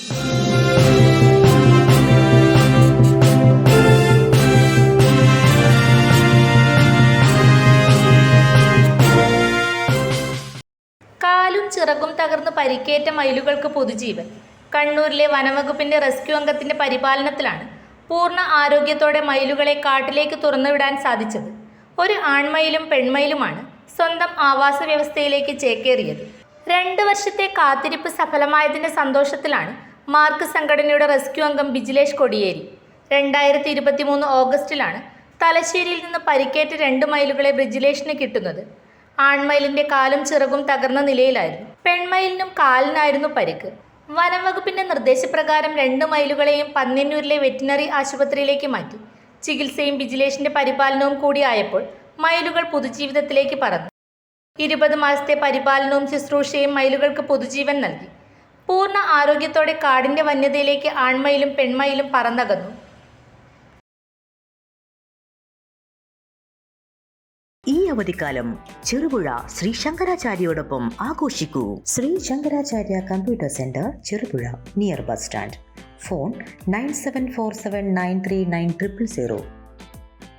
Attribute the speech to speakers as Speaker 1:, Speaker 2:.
Speaker 1: കാലും ചിറകും തകർന്ന് പരിക്കേറ്റ മയിലുകൾക്ക് പുതുജീവൻ. കണ്ണൂരിലെ വനംവകുപ്പിന്റെ റെസ്ക്യൂ അംഗത്തിന്റെ പരിപാലനത്തിലാണ് പൂർണ്ണ ആരോഗ്യത്തോടെ മയിലുകളെ കാട്ടിലേക്ക് തുറന്നുവിടാൻ സാധിച്ചത്. ഒരു ആൺമയിലും പെൺമയിലുമാണ് സ്വന്തം ആവാസ വ്യവസ്ഥയിലേക്ക് ചേക്കേറിയത്. 2 വർഷത്തെ കാത്തിരിപ്പ് സഫലമായതിന്റെ സന്തോഷത്തിലാണ് മാർക്ക് സംഘടനയുടെ റെസ്ക്യൂ അംഗം ബിജിലേഷ് കൊടിയേരി. 2023 ഓഗസ്റ്റിലാണ് തലശ്ശേരിയിൽ നിന്ന് പരിക്കേറ്റ 2 മയിലുകളെ ബ്രിജിലേഷിന് കിട്ടുന്നത്. ആൺമയിലിന്റെ കാലും ചിറകും തകർന്ന നിലയിലായിരുന്നു. പെൺമയിലിനും കാലിനായിരുന്നു പരിക്ക്. വനംവകുപ്പിന്റെ നിർദ്ദേശപ്രകാരം 2 മയിലുകളെയും പന്ന്യന്നൂരിലെ വെറ്റിനറി ആശുപത്രിയിലേക്ക് മാറ്റി. ചികിത്സയും ബിജിലേഷിന്റെ പരിപാലനവും കൂടിയായപ്പോൾ മയിലുകൾ പുതുജീവിതത്തിലേക്ക് പറന്നു. 20 മാസത്തെ പരിപാലനവും ശുശ്രൂഷയും മയിലുകൾക്ക് പുതുജീവൻ നൽകി. പൂർണ്ണ ആരോഗ്യത്തോടെ കാടിന്റെ വന്യതയിലേക്ക് ആൺമയിലും പെൺമയിലും പറന്നകന്നു.
Speaker 2: ഈ അവധിക്കാലം ചെറുപുഴ ശ്രീ ശങ്കരാചാര്യയോടൊപ്പം ആഘോഷിക്കൂ. Sri Shankaracharya computer centre, Cherupuzha, near bus stand. Phone 9747939000.